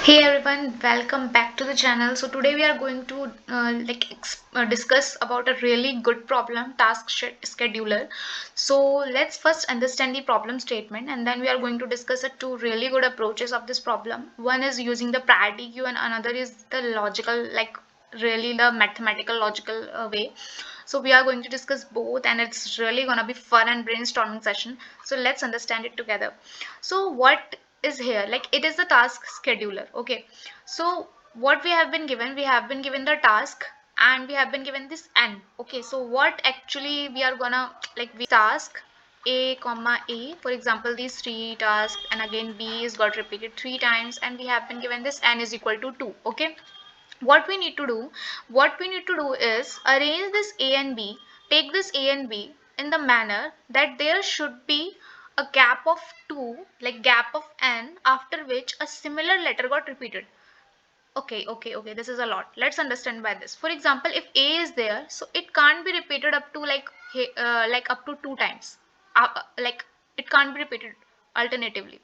Hey everyone, welcome back to the channel. So today we are going to discuss about a really good problem, scheduler. So let's first understand the problem statement, and then we are going to discuss the two really good approaches of this problem. One is using the priority queue, and another is the logical, really the mathematical logical way. So we are going to discuss both, and it's really gonna be fun and brainstorming session. So let's understand it together. So what is here? Like, it is the task scheduler. Okay, so what we have been given the task, and we have been given this n. Okay, so what actually we are gonna, like, we task a comma a, for example, these three tasks, and again b is got repeated three times, and we have been given this n is equal to 2. Okay, what we need to do is arrange this a and b, take this a and b in the manner that there should be a gap of 2, like gap of n, after which a similar letter got repeated. Okay, this is a lot. Let's understand by this. For example, if a is there, so it can't be repeated up to like up to 2 times. Like, it can't be repeated alternatively.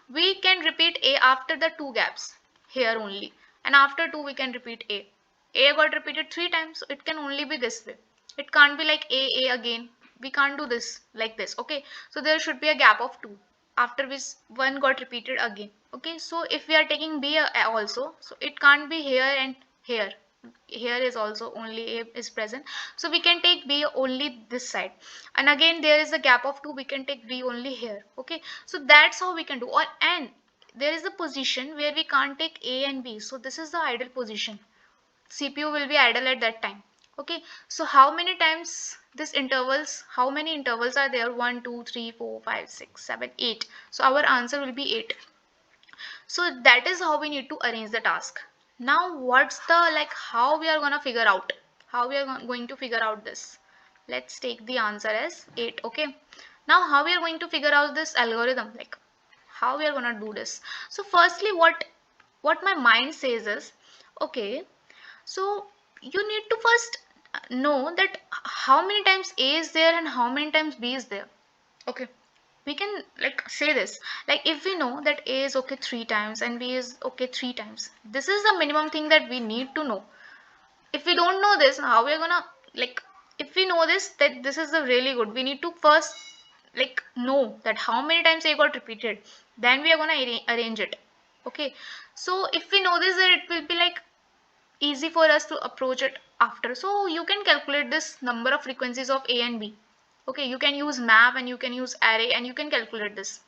We can repeat a after the 2 gaps here only, and after 2 we can repeat a. A got repeated 3 times, so it can only be this way. It can't be like a again. We can't do this like this. Okay, so there should be a gap of 2, after which one got repeated again. Okay, so if we are taking b also, so it can't be here and here. Here is also only a is present, so we can take b only this side, and again there is a gap of 2, we can take b only here. Okay, so that's how we can do. Or and there is a position where we can't take a and b, so this is the idle position. CPU will be idle at that time. Okay, so how many times this intervals, how many intervals are there? 1, 2, 3, 4, 5, 6, 7, 8. So our answer will be 8. So that is how we need to arrange the task. Now what's the, like, how we are gonna figure out, how we are going to figure out this? Let's take the answer as 8. Okay, now how we are going to figure out this algorithm, like how we are gonna do this? So firstly, what my mind says is, okay, so you need to first know that how many times A is there and how many times B is there. Okay, we can, like, say this, like, if we know that A is okay 3 times and B is okay 3 times, this is the minimum thing that we need to know. If we don't know this, how we're gonna, like, if we know this, that this is the really good, we need to first, like, know that how many times A got repeated, then we are gonna arrange it. Okay, so if we know this, then it will be like easy for us to approach it after. So you can calculate this number of frequencies of A and B. Okay, you can use map and you can use array and you can calculate this.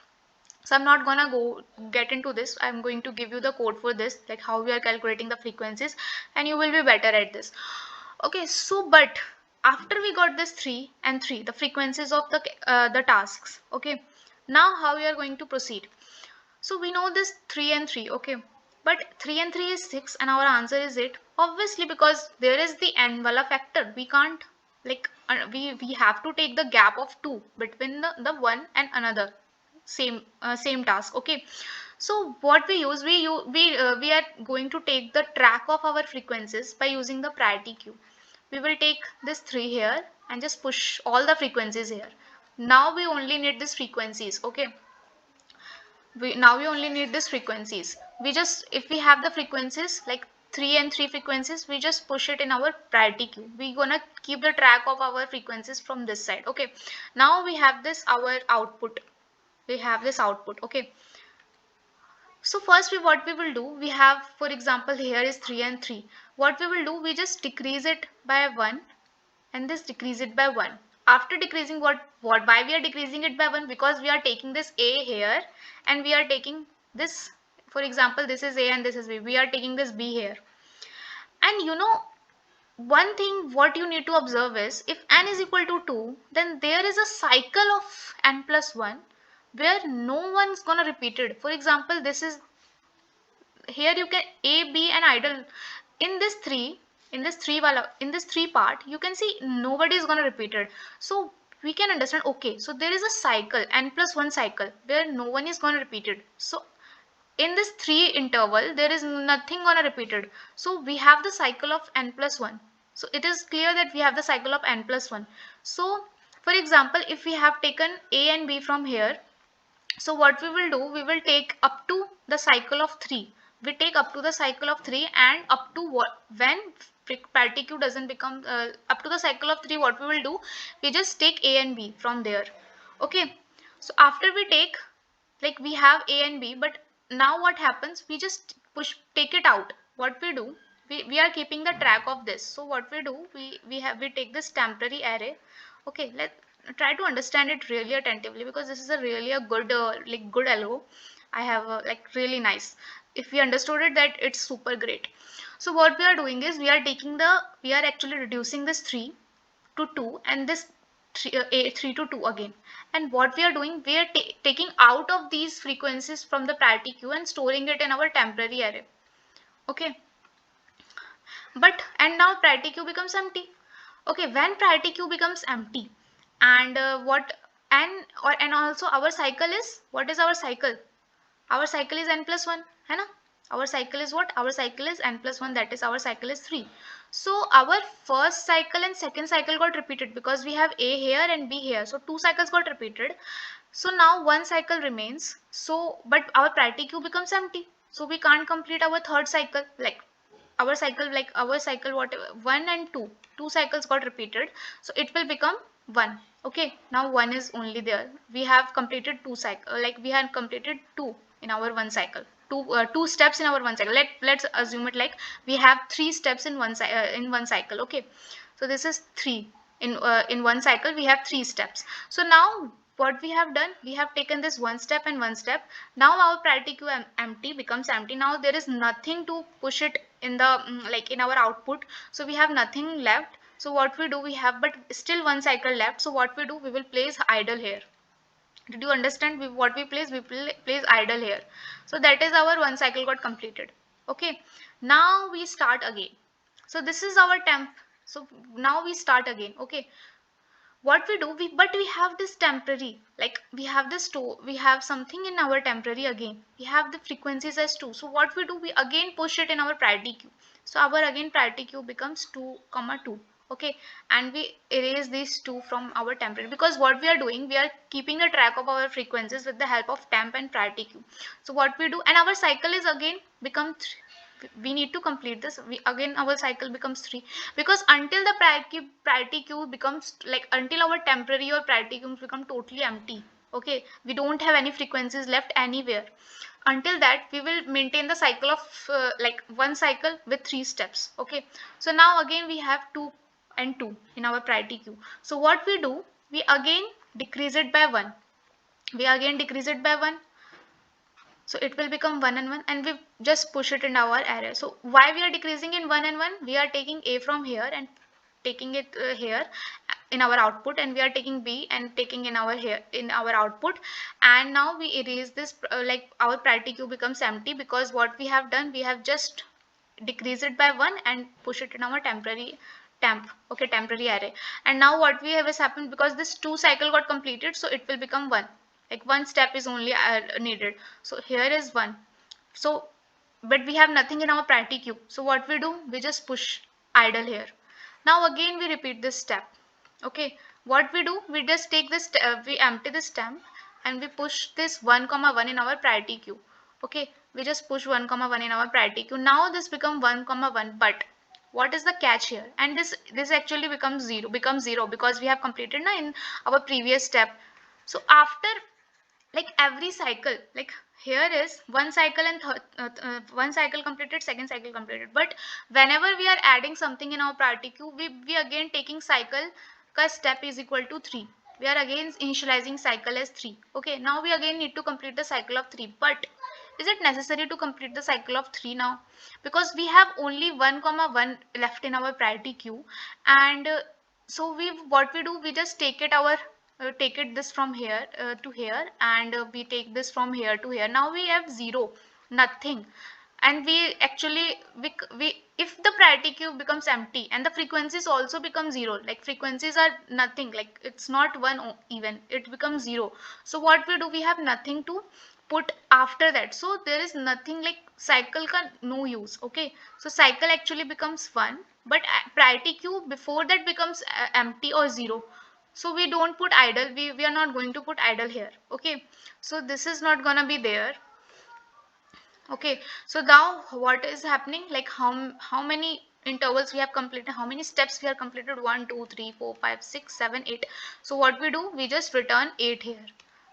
So I'm not gonna go get into this. I'm going to give you the code for this, like how we are calculating the frequencies, and you will be better at this. Okay, so but after we got this 3 and 3, the frequencies of the tasks. Okay, now how we are going to proceed? So we know this 3 and 3, okay. But 3 and 3 is 6 and our answer is 8. Obviously, because there is the n wala factor. We can't, like, we have to take the gap of 2 between the one and another same task, okay. So what we use, we are going to take the track of our frequencies by using the priority queue. We will take this 3 here and just push all the frequencies here. Now we only need these frequencies, okay. Now we only need these frequencies. We just, if we have the frequencies like 3 and 3 frequencies, we just push it in our priority queue. We're gonna keep the track of our frequencies from this side. Okay, now we have this our output, we have this output. Okay, so first what we will do, we have, for example, here is 3 and 3. What we will do, we just decrease it by 1 and this decrease it by 1. After decreasing, what why we are decreasing it by 1? Because we are taking this A here and we are taking this, for example, this is A and this is B, we are taking this B here. And you know, one thing what you need to observe is, if n is equal to 2, then there is a cycle of n plus 1 where no one's gonna repeat it. For example, this is, here you can A, B and idle. In this 3, in this 3 part, you can see nobody is going to repeat it. So we can understand, okay, so there is a cycle, n plus 1 cycle, where no one is going to repeat it. So in this 3 interval, there is nothing going to repeat it. So we have the cycle of n plus 1. So it is clear that we have the cycle of n plus 1. So for example, if we have taken A and B from here, so what we will do, we will take up to the cycle of 3. we take up to the cycle of 3, and up to what, when parity q doesn't become up to the cycle of 3, what we will do, we just take a and b from there. Okay, so after we take, like we have a and b, but now what happens, we just take it out. What we do, we are keeping the track of this. So what we do, we take this temporary array. Okay, let try to understand it really attentively, because this is a really a good like good algo. I have like really nice. If we understood it, that it's super great. So what we are doing is, we are actually reducing this 3 to 2, and this 3 to 2 again. And what we are doing, we are taking out of these frequencies from the priority queue and storing it in our temporary array. Okay, but and now priority queue becomes empty. Okay, when priority queue becomes empty, and what, and also our cycle is, what is our cycle? Our cycle is n plus 1, है ना? Our cycle is what? Our cycle is n plus 1, that is our cycle is 3. So our first cycle and second cycle got repeated, because we have a here and b here, so two cycles got repeated. So now one cycle remains, so but our priority queue becomes empty, so we can't complete our third cycle. Like our cycle, whatever, 1 and 2, two cycles got repeated, so it will become 1. Okay, now 1 is only there. We have completed two cycle, like we have completed 2 in our one cycle, two steps in our one cycle. Let's assume it like we have 3 steps in one cycle. Okay, so this is 3 in one cycle, we have 3 steps. So now what we have done, we have taken this one step and one step. Now our priority queue empty becomes empty. Now there is nothing to push it in the like in our output, so we have nothing left. So what we do, we have but still one cycle left. So what we do, we will place idle here. Did you understand? What we place, place idle here. So that is our one cycle got completed. Okay, now we start again. So this is our temp. So now we start again. Okay, what we do, but we have this temporary, like we have this store, we have something in our temporary again, we have the frequencies as 2. So what we do, we again push it in our priority queue. So our again priority queue becomes 2 comma 2. Okay, and we erase these 2 from our temporary, because what we are doing, we are keeping a track of our frequencies with the help of temp and priority queue. So what we do, and our cycle is again become we need to complete this. We again, our cycle becomes 3, because until the priority queue becomes, like until our temporary or priority queues become totally empty. Okay, we don't have any frequencies left anywhere. Until that, we will maintain the cycle of like one cycle with 3 steps. Okay, so now again we have 2 and 2 in our priority queue. So what we do, we again decrease it by 1. We again decrease it by 1, so it will become 1 and 1, and we just push it in our array. So why we are decreasing in 1 and 1? We are taking a from here and taking it here in our output, and we are taking b and taking in our here in our output. And now we erase this like our priority queue becomes empty, because what we have done, we have just decrease it by 1 and push it in our temporary temporary array. And now what we have is happened, because this 2 cycle got completed, so it will become 1, like one step is only needed. So here is 1. So but we have nothing in our priority queue, so what we do, we just push idle here. Now again we repeat this step. Okay, what we do, we just take this we empty this temp, and we push this 1 comma 1 in our priority queue. Okay, we just push 1 comma 1 in our priority queue. Now this become 1 comma 1, but what is the catch here? And this actually becomes 0, because we have completed na in our previous step. So after, like every cycle, like here is one cycle and one cycle completed, second cycle completed, but whenever we are adding something in our priority queue, we again taking cycle ka step is equal to 3. We are again initializing cycle as 3. Okay, now we again need to complete the cycle of 3, but is it necessary to complete the cycle of 3 now? Because we have only 1 comma 1 left in our priority queue. And so what we do, we just take it our take it this from here to here, and we take this from here to here. Now we have 0, nothing. And we actually, we if the priority queue becomes empty and the frequencies also become 0, like frequencies are nothing, like it's not 1 even, it becomes 0. So what we do, we have nothing to put after that, so there is nothing, like cycle ka no use. Okay, so cycle actually becomes 1, but priority queue before that becomes empty or 0. So we don't put idle, we are not going to put idle here. Okay, so this is not gonna be there. Okay, so now what is happening, like how many intervals we have completed, how many steps we have completed? 1 2 3 4 5 6 7 8. So what we do, we just return 8 here,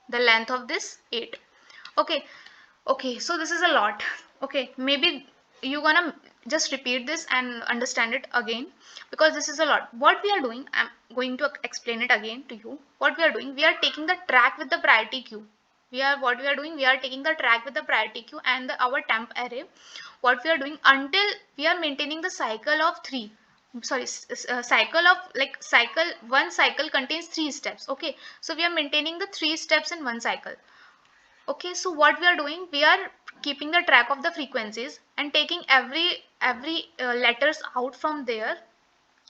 the length of this 8. Okay, okay, so this is a lot. Okay, maybe you gonna just repeat this and understand it again, because this is a lot. What we are doing, I'm going to explain it again to you. What we are doing, we are taking the track with the priority queue. What we are doing, we are taking the track with the priority queue and our temp array. What we are doing, until we are maintaining the cycle of 3, sorry, cycle of, like, cycle, one cycle contains 3 steps. Okay, so we are maintaining the 3 steps in one cycle. Okay, so what we are doing, we are keeping the track of the frequencies and taking every letters out from there.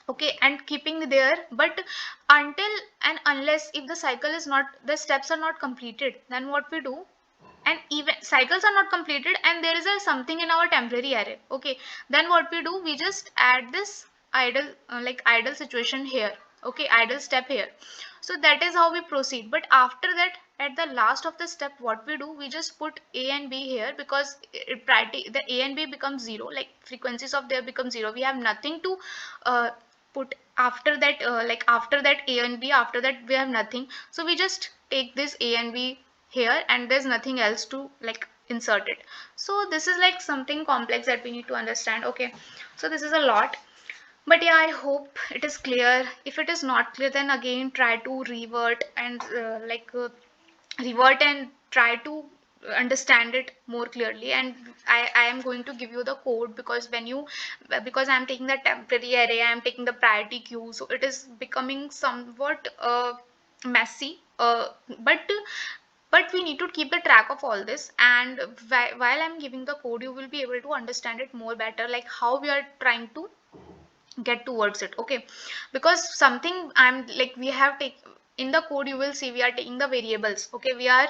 Okay, and keeping there, but until and unless if the cycle is not, the steps are not completed, then what we do, and even cycles are not completed and there is a something in our temporary array. Okay, then what we do, we just add this idle, like idle situation here. Okay, idle step here. So that is how we proceed. But after that, at the last of the step, what we do, we just put a and b here, because priority, the a and b becomes 0, like frequencies of there become 0. We have nothing to put after that, like after that a and b, after that we have nothing. So we just take this a and b here, and there's nothing else to like insert it. So this is like something complex that we need to understand. Okay, so this is a lot, but yeah, I hope it is clear. If it is not clear, then again try to revert and try to understand it more clearly. And I am going to give you the code, because when you, because I am taking the temporary array, I am taking the priority queue, so it is becoming somewhat messy, but we need to keep the track of all this. And while I'm giving the code, you will be able to understand it more better, like how we are trying to get towards it. Okay, because something I'm like, we have take in the code, you will see we are taking the variables. Okay, we are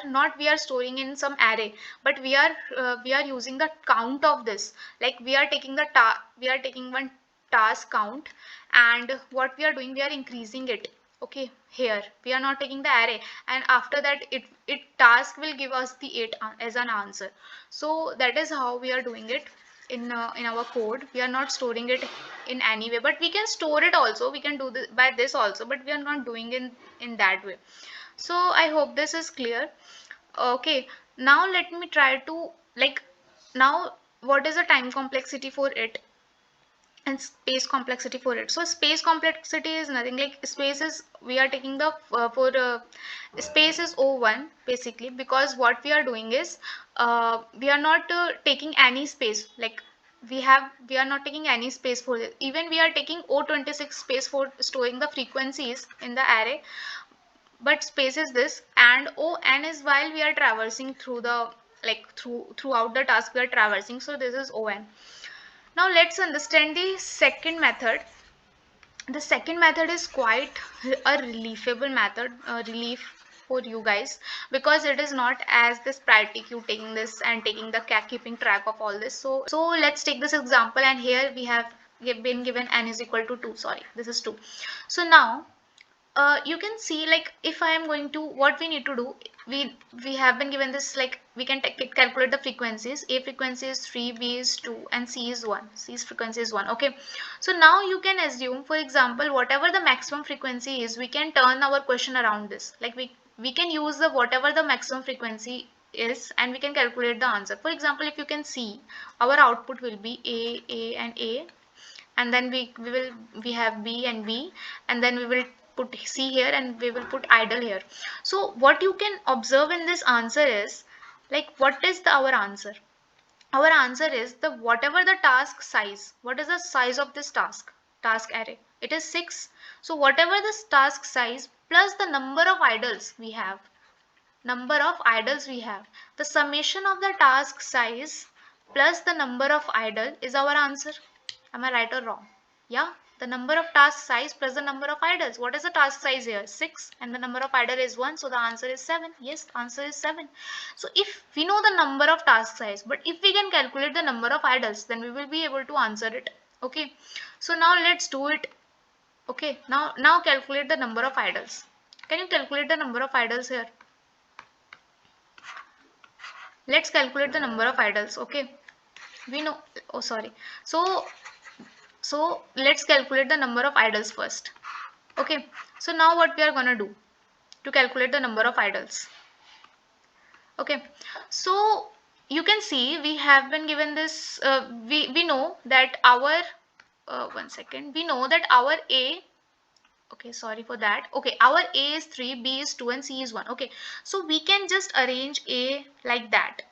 storing in some array, but we are using the count of this. Like we are taking we are taking one task count, and what we are doing, we are increasing it. Okay, here we are not taking the array, and after that it task will give us the 8 as an answer. So that is how we are doing it in our code. We are not storing it in any way, but we can store it also, we can do this by this also, but we are not doing in that way. So I hope this is clear. Okay, now let me try to, like, now what is the time complexity for it and space complexity for it. So space complexity is nothing, like space is, we are taking the for space is O1 basically, because what we are doing is we are not taking any space, like we are not taking any space for it. Even we are taking O26 space for storing the frequencies in the array, but space is this, and On is while we are traversing through the, like throughout the task we are traversing, so this is On. Now let's understand the second method. The second method is quite a reliefable method, relief for you guys, because it is not as this priority queue taking this and taking the keeping track of all this. So let's take this example, and here we have been given n is equal to 2. Sorry, this is 2. So now you can see, like if I am going to, what we need to do, we have been given this, like we can calculate the frequencies. A frequency is 3, B is 2, and C is 1. C's frequency is 1. Okay, so now you can assume, for example, whatever the maximum frequency is, we can turn our question around this, like we can use the whatever the maximum frequency is, and we can calculate the answer. For example, if you can see, our output will be A and A, and then we have B and B, and then we will put C here, and we will put idle here. So what you can observe in this answer is, like what is our answer? Our answer is the whatever the task size. What is the size of this task array? It is 6. So whatever this task size plus the number of idles we have, the summation of the task size plus the number of idle is our answer. Am I right or wrong? Yeah, the number of task size plus the number of idols. What is the task size here? 6, and the number of idle is 1, so the answer is 7. Yes, answer is 7. So if we know the number of task size, but if we can calculate the number of idols, then we will be able to answer it. Okay, so now let's do it. Okay, now calculate the number of idols. Can you calculate the number of idols here? Let's calculate the number of idles. Okay, we know, oh sorry, so let's calculate the number of idles first. Okay, so now what we are gonna do to calculate the number of idles? Okay, so you can see we have been given this, we know that our, one second, we know that our a, okay sorry for that, okay, our a is 3, b is 2 and c is 1. Okay, so we can just arrange a like that.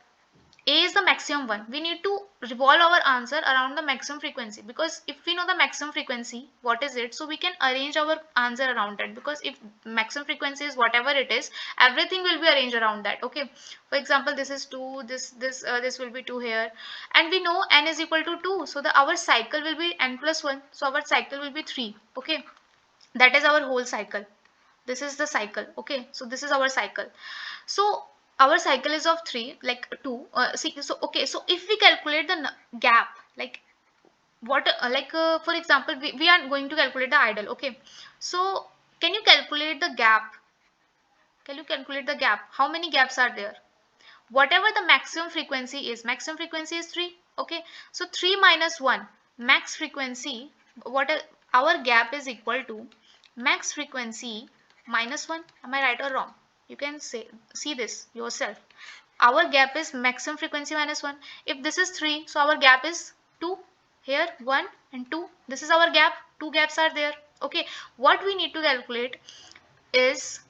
A is the maximum one. We need to revolve our answer around the maximum frequency, because if we know the maximum frequency, what is it, so we can arrange our answer around it, because if maximum frequency is whatever it is, everything will be arranged around that. Okay, for example, this is 2, this will be 2 here, and we know n is equal to 2, so the our cycle will be n plus 1, so our cycle will be 3. Okay, that is our whole cycle. This is the cycle. Okay, so this is our cycle. So our cycle is of 3, like 2, see, so okay, so if we calculate the gap, like what, for example, we are going to calculate the idle. Okay, so can you calculate the gap? Can you calculate the gap? How many gaps are there? Whatever the maximum frequency is 3. Okay, so 3 minus 1, max frequency, what our gap is equal to max frequency minus 1. Am I right or wrong? You can say, see this yourself. Our gap is maximum frequency minus 1. If this is 3, so our gap is 2. Here 1 and 2, this is our gap. 2 gaps are there. Okay, what we need to calculate is,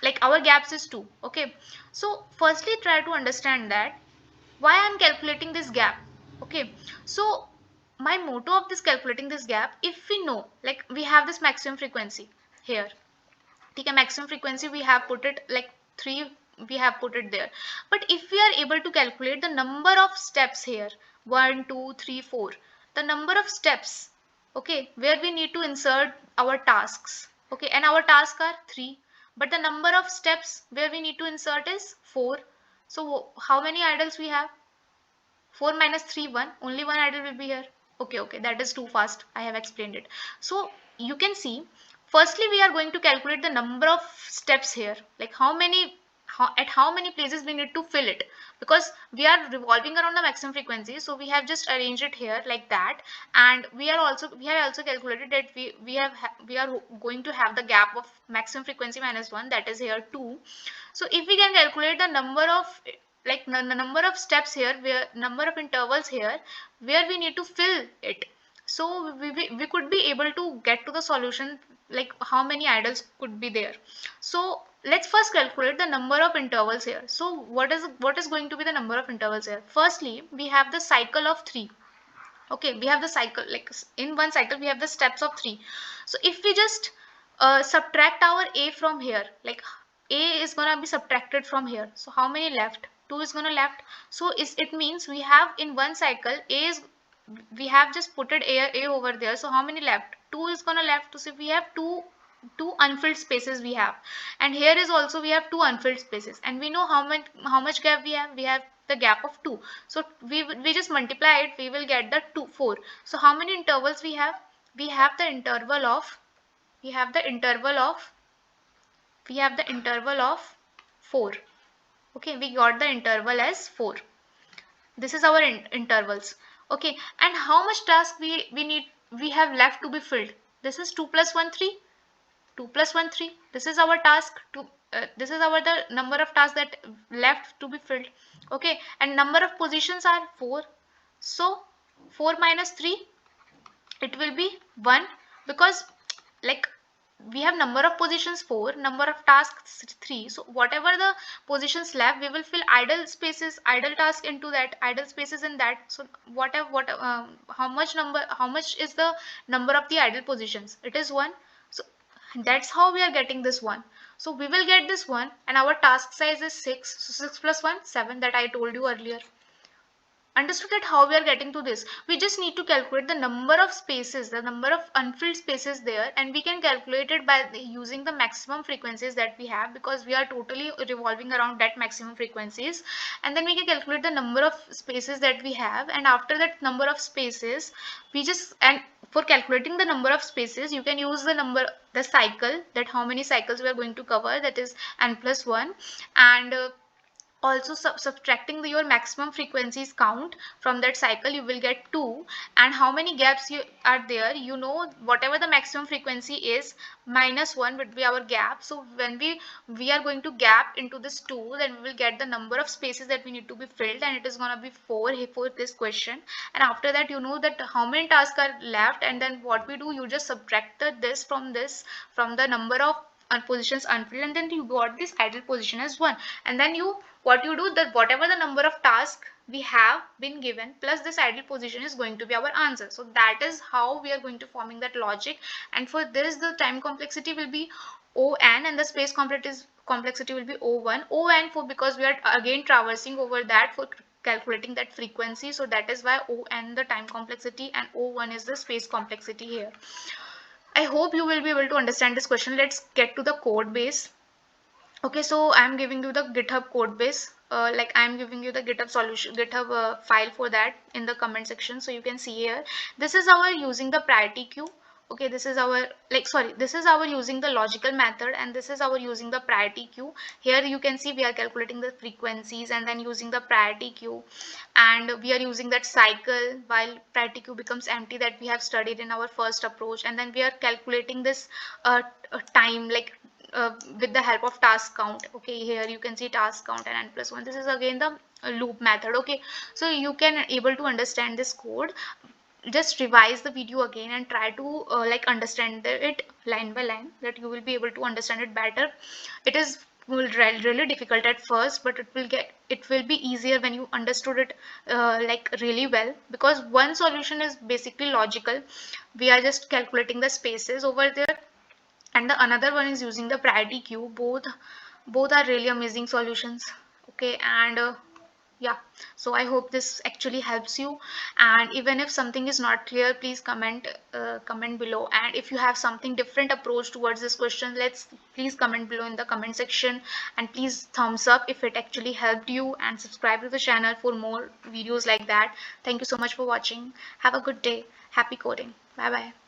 like, our gaps is 2. Okay, so firstly try to understand that why I'm calculating this gap. Okay, so my motto of this calculating this gap, if we know, like we have this maximum frequency here, okay, maximum frequency we have put it like 3, we have put it there, but if we are able to calculate the number of steps here, 1 2 3 4, the number of steps, okay, where we need to insert our tasks, okay, and our tasks are 3, but the number of steps where we need to insert is 4. So how many idles we have? 4 minus 3, 1. Only one idle will be here. Okay, okay, that is too fast. I have explained it. So you can see, firstly, we are going to calculate the number of steps here. Like at how many places we need to fill it. Because we are revolving around the maximum frequency. So we have just arranged it here like that. And we have also calculated that we are going to have the gap of maximum frequency minus 1, that is here 2. So if we can calculate the number of, like the number of steps here, where number of intervals here where we need to fill it, so we could be able to get to the solution, like how many idles could be there. So let's first calculate the number of intervals here. So what is going to be the number of intervals here? Firstly, we have the cycle of 3. Okay, we have the cycle, like in one cycle we have the steps of 3. So if we just subtract our a from here, like a is gonna be subtracted from here, so how many left? 2 is gonna left. So it means we have in one cycle a is, we have just put it a over there, so how many left? 2 is gonna left. So we have two unfilled spaces we have, and here is also we have two unfilled spaces, and we know how much gap we have the gap of 2. So we just multiply it, we will get the 4. So how many intervals we have? We have the interval of, we have the interval of we have the interval of 4. Okay, we got the interval as 4. This is our intervals. Okay, and how much task we have left to be filled? This is 2 plus 1 3. 2 plus 1 3. This is our task to, this is our the number of tasks that left to be filled. Okay, and number of positions are 4. So 4 minus 3, it will be 1, because like we have number of positions 4, number of tasks 3. So whatever the positions left, we will fill idle spaces, idle task into that, idle spaces in that. So how much is the number of the idle positions? It is 1. So that's how we are getting this 1. So we will get this 1, and our task size is 6. So 6 plus 1 7, that I told you earlier. Understood that how we are getting to this? We just need to calculate the number of spaces, the number of unfilled spaces there, and we can calculate it by using the maximum frequencies that we have, because we are totally revolving around that maximum frequencies. And then we can calculate the number of spaces that we have, and after that number of spaces, we just, and for calculating the number of spaces, you can use the cycle, that how many cycles we are going to cover, that is n plus 1. And Also subtracting your maximum frequencies count from that cycle, you will get 2. And how many gaps you are there, you know, whatever the maximum frequency is, -1 would be our gap. So when we are going to gap into this 2, then we will get the number of spaces that we need to be filled, and it is going to be 4 here for this question. And after that, you know that how many tasks are left, and then what we do, you just subtracted this from the number of positions unfilled, and then you got this idle position as 1. And then you, what you do, that whatever the number of tasks we have been given plus this idle position is going to be our answer. So that is how we are going to forming that logic. And for this, the time complexity will be O n and the space complexity will be O1. O n for, because we are again traversing over that for calculating that frequency, so that is why O n the time complexity and O1 is the space complexity here. I hope you will be able to understand this question. Let's get to the code base. Okay, so I'm giving you the GitHub code base. Like I'm giving you the GitHub solution, GitHub file for that in the comment section. So you can see here, this is our using the priority queue. Okay, this is our, like, sorry, this is our using the logical method, and this is our using the priority queue. Here you can see we are calculating the frequencies and then using the priority queue, and we are using that cycle while priority queue becomes empty, that we have studied in our first approach. And then we are calculating this time, like with the help of task count. Okay, here you can see task count and n+1. This is again the loop method. Okay, so you can able to understand this code. Just revise the video again and try to like understand it line by line, that you will be able to understand it better. It is really difficult at first, but it will be easier when you understood it like really well, because one solution is basically logical. We are just calculating the spaces over there, and the another one is using the priority queue. Both are really amazing solutions. Okay, and yeah, so I hope this actually helps you. And even if something is not clear, please comment below. And if you have something different approach towards this question, let's please comment below in the comment section. And please thumbs up if it actually helped you, and subscribe to the channel for more videos like that. Thank you so much for watching. Have a good day. Happy coding. Bye bye.